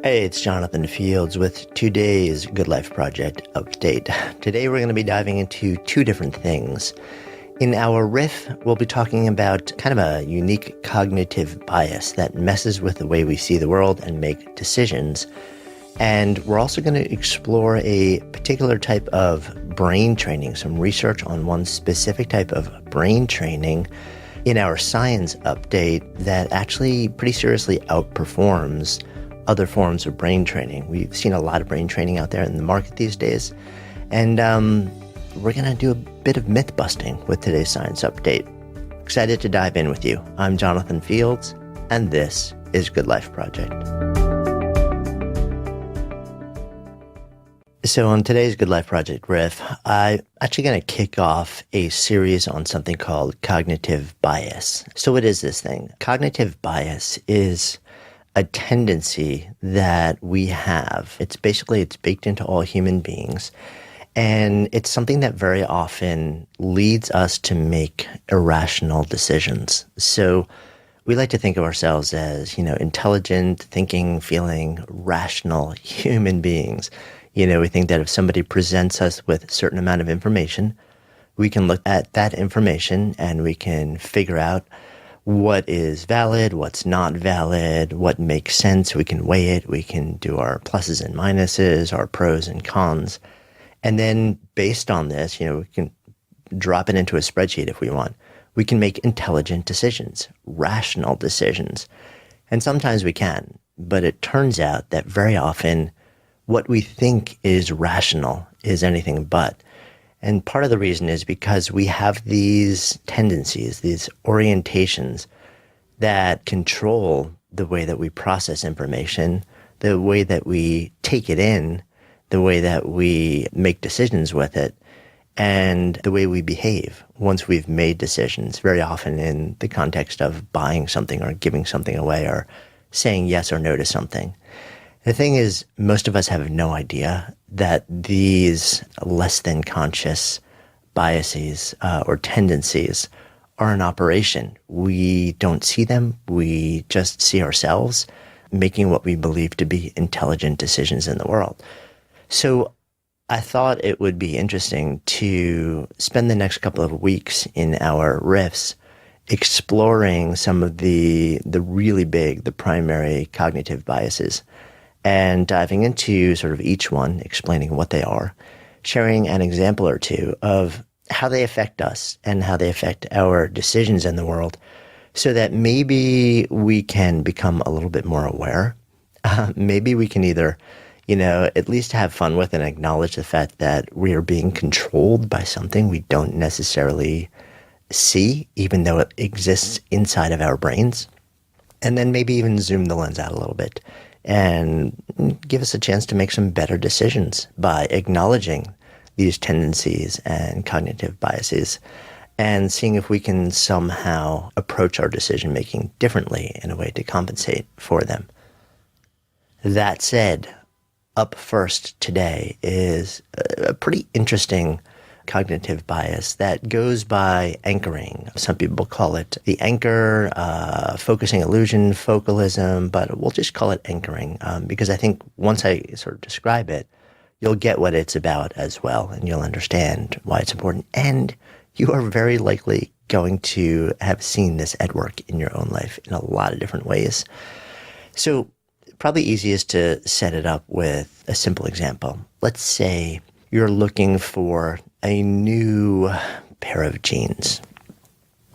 Hey, it's Jonathan Fields with today's Good Life Project update. Today we're going to be diving into two different things. In our riff, we'll be talking about kind of a unique cognitive bias that messes with the way we see the world and make decisions. And we're also going to explore a particular type of brain training, some research on one specific type of brain training in our science update that actually pretty seriously outperforms other forms of brain training. We've seen a lot of brain training out there in the market these days. And we're going to do a bit of myth busting with today's science update. Excited to dive in with you. I'm Jonathan Fields, and this is Good Life Project. So on today's Good Life Project riff, I'm actually going to kick off a series on something called cognitive bias. So what is this thing? Cognitive bias is a tendency that we have. It's baked into all human beings. And it's something that very often leads us to make irrational decisions. So we like to think of ourselves as, intelligent, thinking, feeling, rational human beings. We think that if somebody presents us with a certain amount of information, we can look at that information and we can figure out what is valid, what's not valid, what makes sense. We can weigh it. We can do our pluses and minuses, our pros and cons. And then based on this, we can drop it into a spreadsheet if we want. We can make intelligent decisions, rational decisions. And sometimes we can, but it turns out that very often what we think is rational is anything but. And part of the reason is because we have these tendencies, these orientations that control the way that we process information, the way that we take it in, the way that we make decisions with it, and the way we behave once we've made decisions, very often in the context of buying something or giving something away or saying yes or no to something. The thing is, most of us have no idea that these less than conscious biases or tendencies are in operation. We don't see them. We just see ourselves making what we believe to be intelligent decisions in the world. So I thought it would be interesting to spend the next couple of weeks in our riffs exploring some of the really big, the primary cognitive biases, and diving into sort of each one, explaining what they are, sharing an example or two of how they affect us and how they affect our decisions in the world so that maybe we can become a little bit more aware. Maybe we can either, at least have fun with and acknowledge the fact that we are being controlled by something we don't necessarily see, even though it exists inside of our brains. And then maybe even zoom the lens out a little bit and give us a chance to make some better decisions by acknowledging these tendencies and cognitive biases and seeing if we can somehow approach our decision making differently in a way to compensate for them. That said, up first today is a pretty interesting cognitive bias that goes by anchoring. Some people call it the anchor, focusing illusion, focalism, but we'll just call it anchoring because I think once I sort of describe it, you'll get what it's about as well, and you'll understand why it's important. And you are very likely going to have seen this at work in your own life in a lot of different ways. So probably easiest to set it up with a simple example. Let's say you're looking for a new pair of jeans.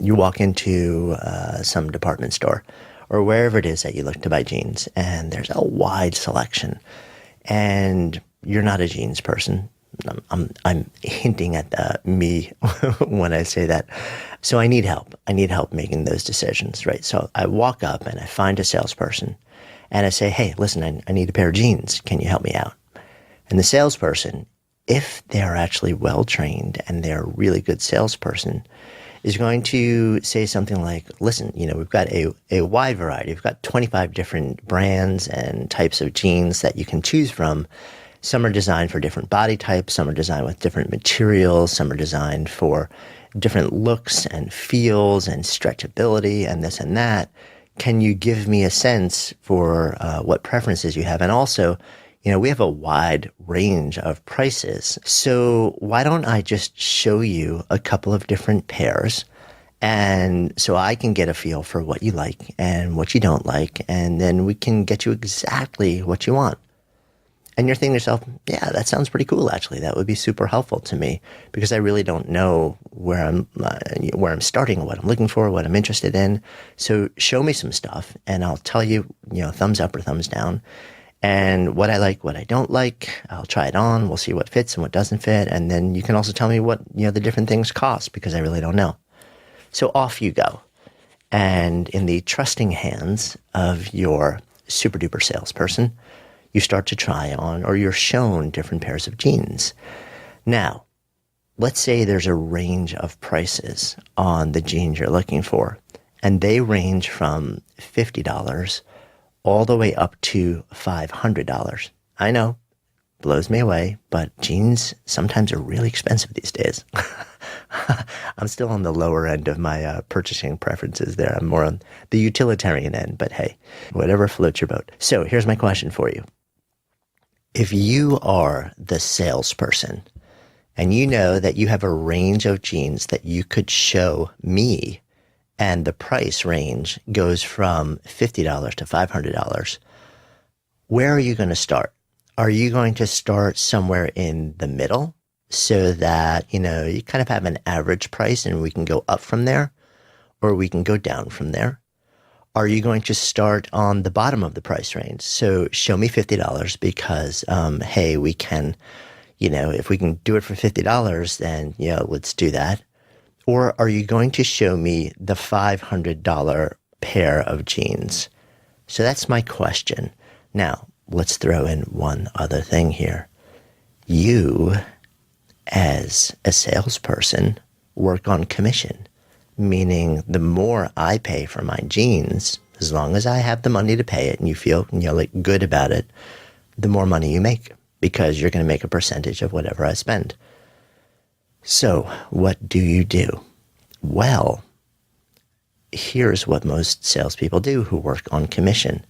You walk into some department store or wherever it is that you look to buy jeans, and there's a wide selection. And you're not a jeans person. I'm hinting at me when I say that. So I need help. I need help making those decisions, right? So I walk up and I find a salesperson and I say, hey, listen, I need a pair of jeans. Can you help me out? And the salesperson, if they're actually well-trained and they're a really good salesperson, is going to say something like, listen, we've got a wide variety. We've got 25 different brands and types of jeans that you can choose from. Some are designed for different body types. Some are designed with different materials. Some are designed for different looks and feels and stretchability and this and that. can you give me a sense for what preferences you have? And also, we have a wide range of prices. So why don't I just show you a couple of different pairs, and so I can get a feel for what you like and what you don't like, and then we can get you exactly what you want. And you're thinking to yourself, yeah, that sounds pretty cool, actually. That would be super helpful to me because I really don't know where I'm starting, what I'm looking for, what I'm interested in. So show me some stuff and I'll tell you, thumbs up or thumbs down. And what I like, what I don't like, I'll try it on. We'll see what fits and what doesn't fit. And then you can also tell me what, the different things cost because I really don't know. So off you go. And in the trusting hands of your super duper salesperson, you start to try on, or you're shown different pairs of jeans. Now, let's say there's a range of prices on the jeans you're looking for, and they range from $50 all the way up to $500. I know, blows me away, but jeans sometimes are really expensive these days. I'm still on the lower end of my purchasing preferences there. I'm more on the utilitarian end, but hey, whatever floats your boat. So here's my question for you. If you are the salesperson and you know that you have a range of jeans that you could show me and the price range goes from $50 to $500, where are you going to start? Are you going to start somewhere in the middle so that, you kind of have an average price and we can go up from there, or we can go down from there? Are you going to start on the bottom of the price range? So show me $50 because, hey, we can, if we can do it for $50, then, let's do that. Or are you going to show me the $500 pair of jeans? So that's my question. Now, let's throw in one other thing here. You, as a salesperson, work on commission. Meaning the more I pay for my jeans, as long as I have the money to pay it and you feel, good about it, the more money you make because you're going to make a percentage of whatever I spend. So what do you do? Well, here's what most salespeople do who work on commission.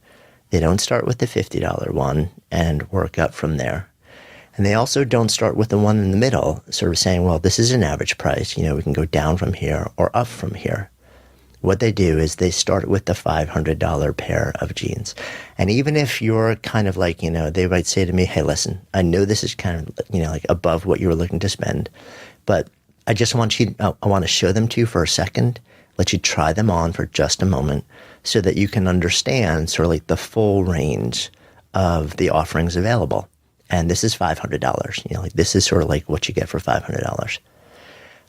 They don't start with the $50 one and work up from there. And they also don't start with the one in the middle, sort of saying, well, this is an average price. We can go down from here or up from here. What they do is they start with the $500 pair of jeans. And even if you're kind of like, they might say to me, hey, listen, I know this is kind of, like above what you were looking to spend, but I just want I want to show them to you for a second, let you try them on for just a moment so that you can understand sort of like the full range of the offerings available. And this is $500. This is sort of like what you get for $500.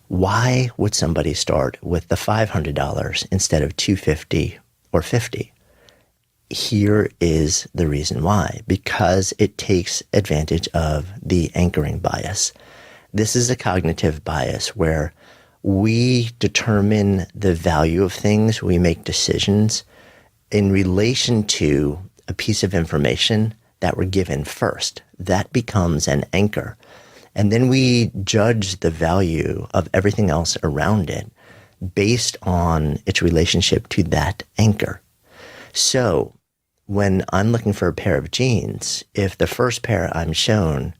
Why would somebody start with the $500 instead of $250 or $50? Here is the reason why. Because it takes advantage of the anchoring bias. This is a cognitive bias where we determine the value of things, we make decisions in relation to a piece of information that were given first. That becomes an anchor. And then we judge the value of everything else around it based on its relationship to that anchor. So when I'm looking for a pair of jeans, if the first pair I'm shown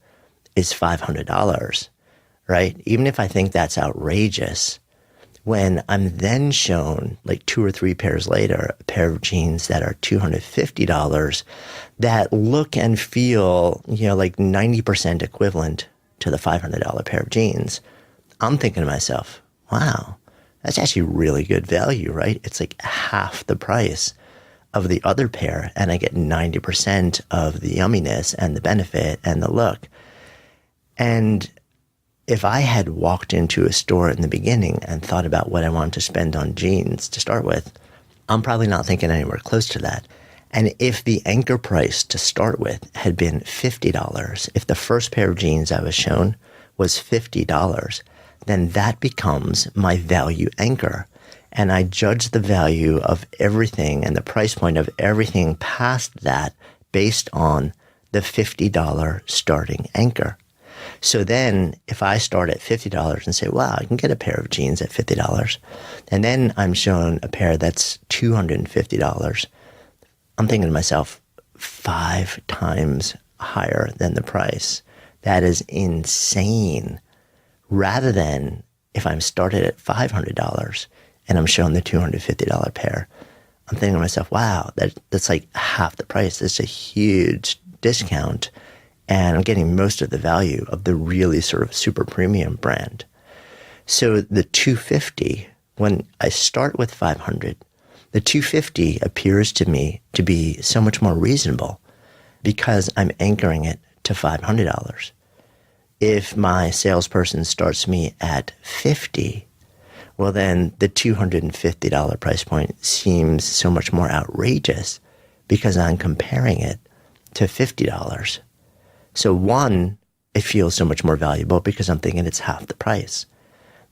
is $500, right? Even if I think that's outrageous, when I'm then shown like 2 or 3 pairs later, a pair of jeans that are $250 that look and feel, like 90% equivalent to the $500 pair of jeans, I'm thinking to myself, wow, that's actually really good value, right? It's like half the price of the other pair, and I get 90% of the yumminess and the benefit and the look. And if I had walked into a store in the beginning and thought about what I wanted to spend on jeans to start with, I'm probably not thinking anywhere close to that. And if the anchor price to start with had been $50, if the first pair of jeans I was shown was $50, then that becomes my value anchor. And I judge the value of everything and the price point of everything past that based on the $50 starting anchor. So then if I start at $50 and say, wow, I can get a pair of jeans at $50, and then I'm shown a pair that's $250, I'm thinking to myself, 5 times higher than the price. That is insane. Rather than if I'm started at $500 and I'm shown the $250 pair, I'm thinking to myself, wow, that's like half the price. That's a huge discount. And I'm getting most of the value of the really sort of super premium brand. So the 250, when I start with 500, the 250 appears to me to be so much more reasonable because I'm anchoring it to $500. If my salesperson starts me at 50, well then the $250 price point seems so much more outrageous because I'm comparing it to $50. So one, it feels so much more valuable because I'm thinking it's half the price.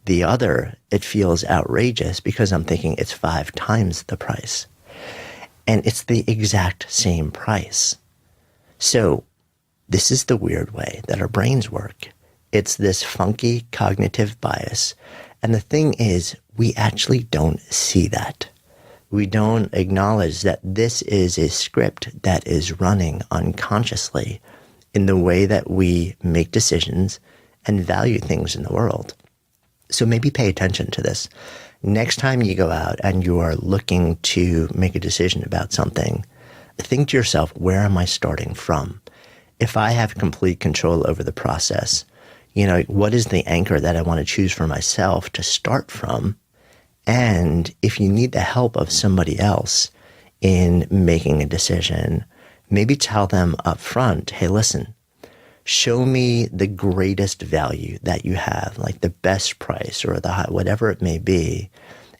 The other, it feels outrageous because I'm thinking it's 5 times the price. And it's the exact same price. So this is the weird way that our brains work. It's this funky cognitive bias. And the thing is, we actually don't see that. We don't acknowledge that this is a script that is running unconsciously in the way that we make decisions and value things in the world. So maybe pay attention to this. Next time you go out and you are looking to make a decision about something, think to yourself, where am I starting from? If I have complete control over the process, what is the anchor that I want to choose for myself to start from? And if you need the help of somebody else in making a decision, maybe tell them up front, hey, listen, show me the greatest value that you have, like the best price or whatever it may be,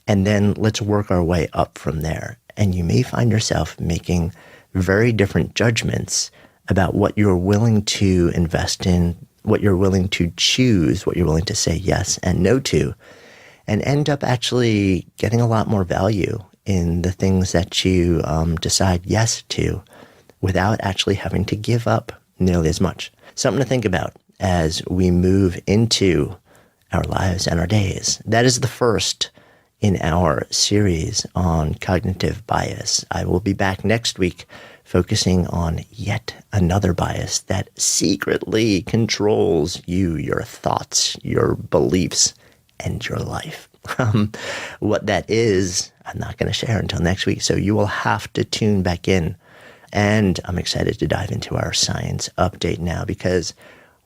and then let's work our way up from there. And you may find yourself making very different judgments about what you're willing to invest in, what you're willing to choose, what you're willing to say yes and no to, and end up actually getting a lot more value in the things that you decide yes to, without actually having to give up nearly as much. Something to think about as we move into our lives and our days. That is the first in our series on cognitive bias. I will be back next week focusing on yet another bias that secretly controls you, your thoughts, your beliefs, and your life. What that is, I'm not going to share until next week, so you will have to tune back in. And I'm excited to dive into our science update now because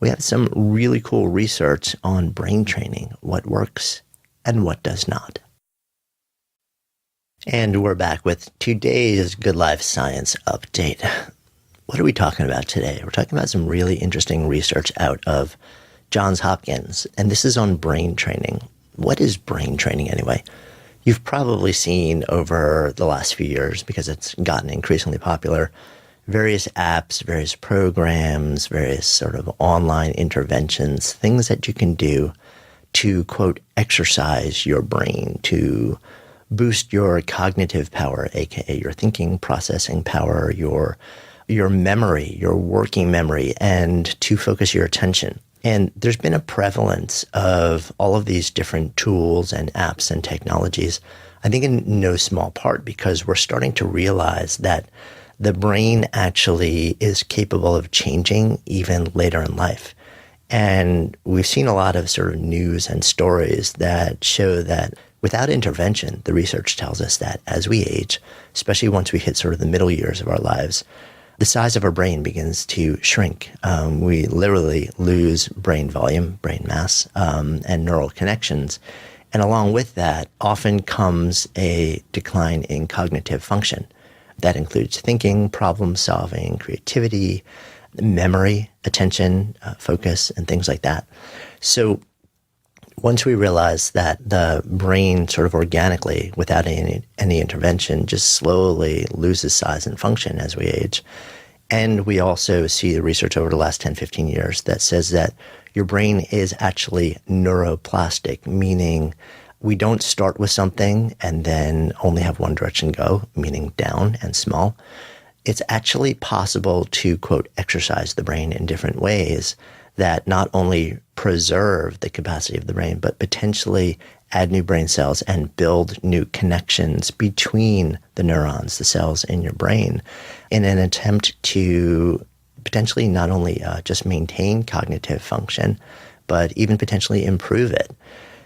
we have some really cool research on brain training, what works and what does not. And we're back with today's Good Life Science Update. What are we talking about today? We're talking about some really interesting research out of Johns Hopkins, and this is on brain training. What is brain training anyway? You've probably seen over the last few years, because it's gotten increasingly popular, various apps, various programs, various sort of online interventions, things that you can do to, quote, exercise your brain, to boost your cognitive power, aka your thinking, processing power, your memory, your working memory, and to focus your attention. And there's been a prevalence of all of these different tools and apps and technologies, I think in no small part because we're starting to realize that the brain actually is capable of changing even later in life. And we've seen a lot of sort of news and stories that show that without intervention, the research tells us that as we age, especially once we hit sort of the middle years of our lives, the size of our brain begins to shrink. We literally lose brain volume, brain mass, and neural connections. And along with that, often comes a decline in cognitive function. That includes thinking, problem solving, creativity, memory, attention, focus, and things like that. So once we realize that the brain sort of organically, without any intervention, just slowly loses size and function as we age. And we also see the research over the last 10, 15 years that says that your brain is actually neuroplastic, meaning we don't start with something and then only have one direction go, meaning down and small. It's actually possible to, quote, exercise the brain in different ways that not only preserve the capacity of the brain, but potentially add new brain cells and build new connections between the neurons, the cells in your brain, in an attempt to potentially not only just maintain cognitive function, but even potentially improve it.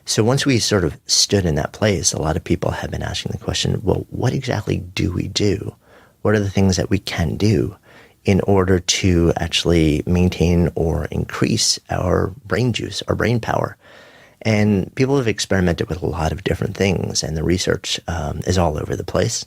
So once we sort of stood in that place, a lot of people have been asking the question, well, what exactly do we do? What are the things that we can do in order to actually maintain or increase our brain juice, our brain power? And people have experimented with a lot of different things, and the research is all over the place.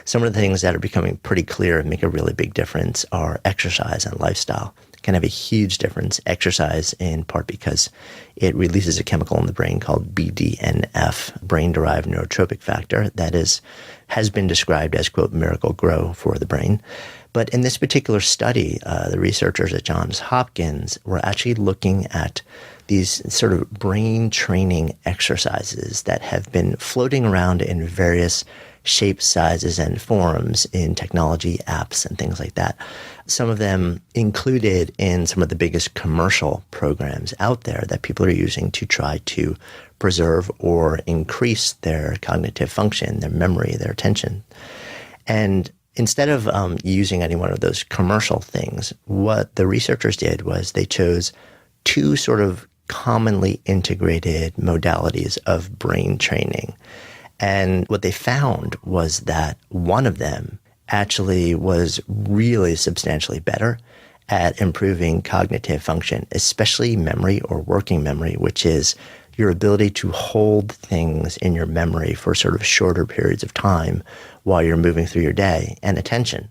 Some of the things that are becoming pretty clear and make a really big difference are exercise and lifestyle. It can have a huge difference. Exercise, in part because it releases a chemical in the brain called BDNF, brain-derived neurotropic factor, that has been described as, quote, miracle grow for the brain. But in this particular study, the researchers at Johns Hopkins were actually looking at these sort of brain training exercises that have been floating around in various shapes, sizes, and forms in technology, apps, and things like that. Some of them included in some of the biggest commercial programs out there that people are using to try to preserve or increase their cognitive function, their memory, their attention. And instead of using any one of those commercial things, what the researchers did was they chose two sort of commonly integrated modalities of brain training. And what they found was that one of them actually was really substantially better at improving cognitive function, especially memory or working memory, which is your ability to hold things in your memory for sort of shorter periods of time while you're moving through your day, and attention.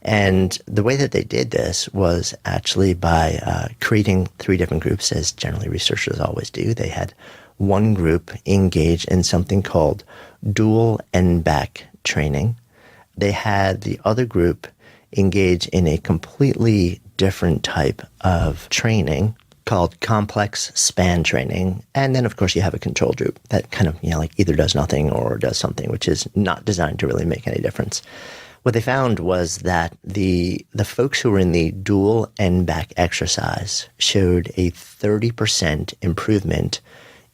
And the way that they did this was actually by creating three different groups, as generally researchers always do. They had one group engage in something called dual end-back training. They had the other group engage in a completely different type of training called complex span training. And then, of course, you have a control group that kind of, like either does nothing or does something, which is not designed to really make any difference. What they found was that the folks who were in the dual end-back exercise showed a 30% improvement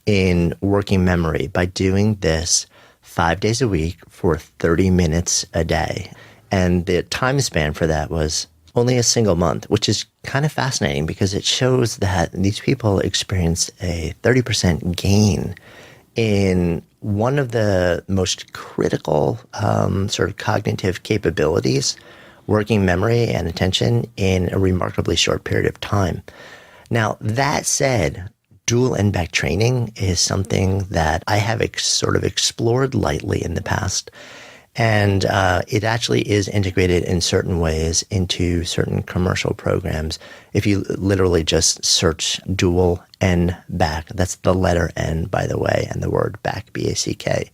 in working memory by doing this 5 days a week for 30 minutes a day. And the time span for that was only a single month, which is kind of fascinating because it shows that these people experienced a 30% gain in one of the most critical sort of cognitive capabilities, working memory and attention, in a remarkably short period of time. Now, that said, dual end-back training is something that I have sort of explored lightly in the past. And it actually is integrated in certain ways into certain commercial programs. If you literally just search dual N back, that's the letter N, by the way, and the word back, B-A-C-K,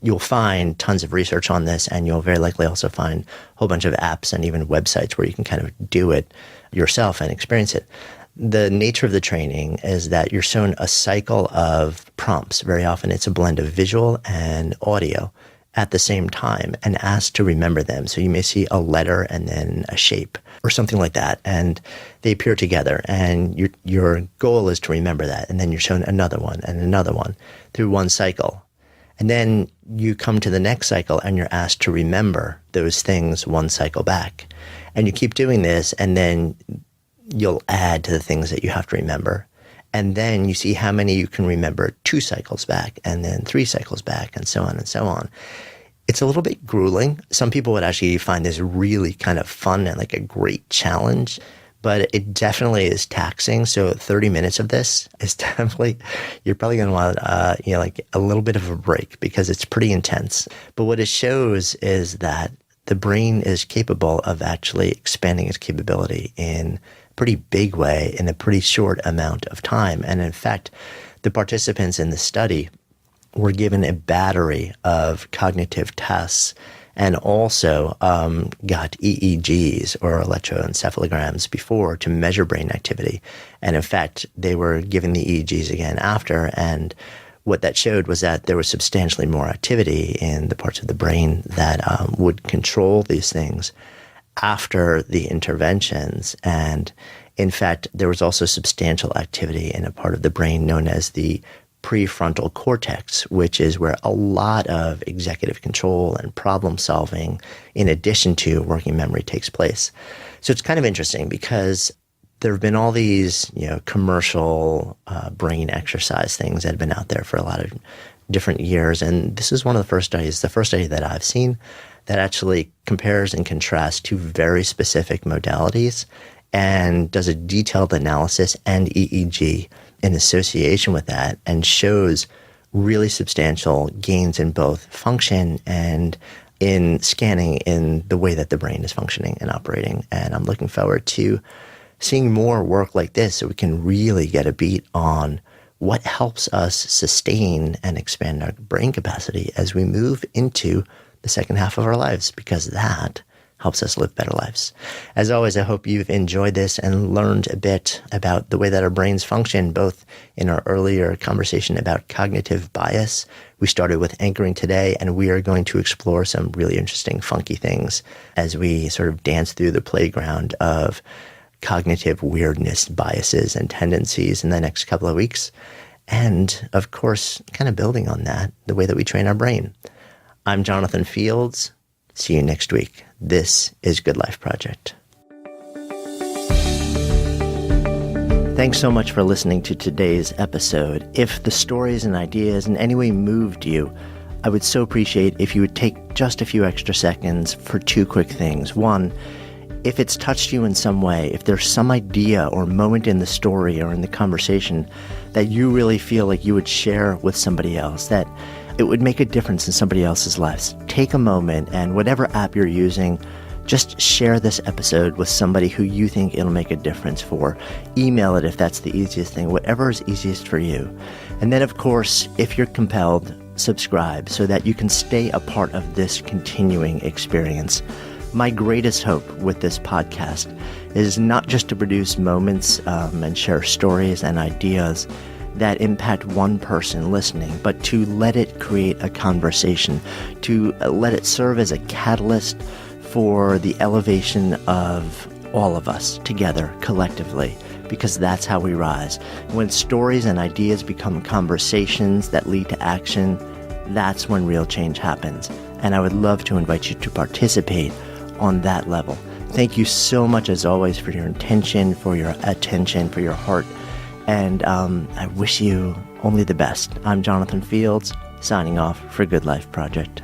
you'll find tons of research on this, and you'll very likely also find a whole bunch of apps and even websites where you can kind of do it yourself and experience it. The nature of the training is that you're shown a cycle of prompts. Very often it's a blend of visual and audio at the same time and asked to remember them. So you may see a letter and then a shape or something like that, and they appear together, and your goal is to remember that. And then you're shown another one and another one through one cycle. And then you come to the next cycle and you're asked to remember those things one cycle back. And you keep doing this, and then you'll add to the things that you have to remember. And then you see how many you can remember 2 cycles back, and then 3 cycles back, and so on and so on. It's a little bit grueling. Some people would actually find this really kind of fun and like a great challenge, but it definitely is taxing. So 30 minutes of this is definitely, you're probably going to want, like a little bit of a break because it's pretty intense. But what it shows is that the brain is capable of actually expanding its capability in pretty big way in a pretty short amount of time. And in fact, the participants in the study were given a battery of cognitive tests and also got EEGs or electroencephalograms before to measure brain activity. And in fact, they were given the EEGs again after, and what that showed was that there was substantially more activity in the parts of the brain that would control these things after the interventions. And In fact, there was also substantial activity in a part of the brain known as the prefrontal cortex, which is where a lot of executive control and problem solving, in addition to working memory, takes place. So it's kind of interesting because there have been all these, commercial brain exercise things that have been out there for a lot of different years. And this is one of the first study that I've seen that actually compares and contrasts two very specific modalities and does a detailed analysis and EEG in association with that and shows really substantial gains in both function and in scanning in the way that the brain is functioning and operating. And I'm looking forward to seeing more work like this so we can really get a beat on what helps us sustain and expand our brain capacity as we move into the second half of our lives, because that helps us live better lives. As always, I hope you've enjoyed this and learned a bit about the way that our brains function, both in our earlier conversation about cognitive bias. We started with anchoring today, and we are going to explore some really interesting, funky things as we sort of dance through the playground of cognitive weirdness, biases, and tendencies in the next couple of weeks. And of course, kind of building on that, the way that we train our brain. I'm Jonathan Fields. See you next week. This is Good Life Project. Thanks so much for listening to today's episode. If the stories and ideas in any way moved you, I would so appreciate if you would take just a few extra seconds for two quick things. One, if it's touched you in some way, if there's some idea or moment in the story or in the conversation that you really feel like you would share with somebody else, that it would make a difference in somebody else's lives, take a moment and whatever app you're using, just share this episode with somebody who you think it'll make a difference for. Email it if that's the easiest thing, whatever is easiest for you. And then, of course, if you're compelled, subscribe so that you can stay a part of this continuing experience. My greatest hope with this podcast is not just to produce moments and share stories and ideas that impact one person listening, but to let it create a conversation, to let it serve as a catalyst for the elevation of all of us together, collectively, because that's how we rise. When stories and ideas become conversations that lead to action, that's when real change happens. And I would love to invite you to participate on that level. Thank you so much, as always, for your intention, for your attention, for your heart. And I wish you only the best. I'm Jonathan Fields, signing off for Good Life Project.